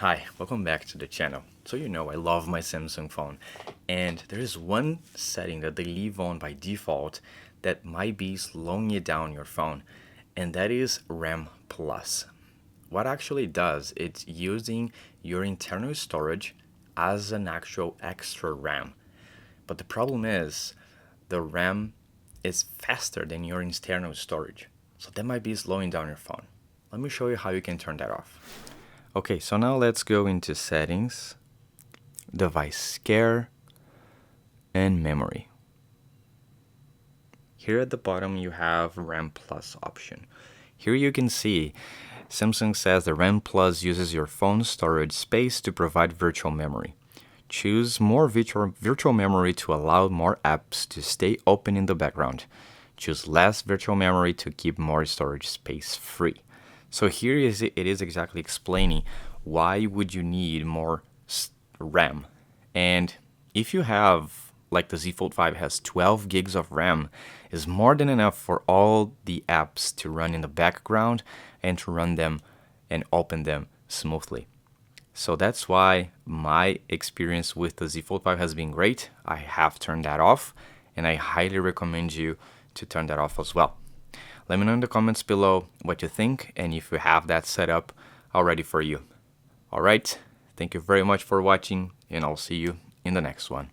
Hi, welcome back to the channel. So you know I love my Samsung phone, and there is one setting that they leave on by default that might be slowing you down your phone, and that is RAM Plus. What actually does, it's using your internal storage as an actual extra RAM. But the problem is the RAM is faster than your internal storage. So that might be slowing down your phone. Let me show you how you can turn that off. Okay, so now let's go into settings, device care, and memory. Here at the bottom you have RAM Plus option. Here you can see Samsung says the RAM Plus uses your phone's storage space to provide virtual memory. Choose more virtual memory to allow more apps to stay open in the background. Choose less virtual memory to keep more storage space free. So here it is exactly explaining why would you need more RAM. And if you have, like the Z Fold 5 has 12 gigs of RAM, is more than enough for all the apps to run in the background and to run them and open them smoothly. So that's why my experience with the Z Fold 5 has been great. I have turned that off, and I highly recommend you to turn that off as well. Let me know in the comments below what you think and if you have that set up already for you. Alright, thank you very much for watching, and I'll see you in the next one.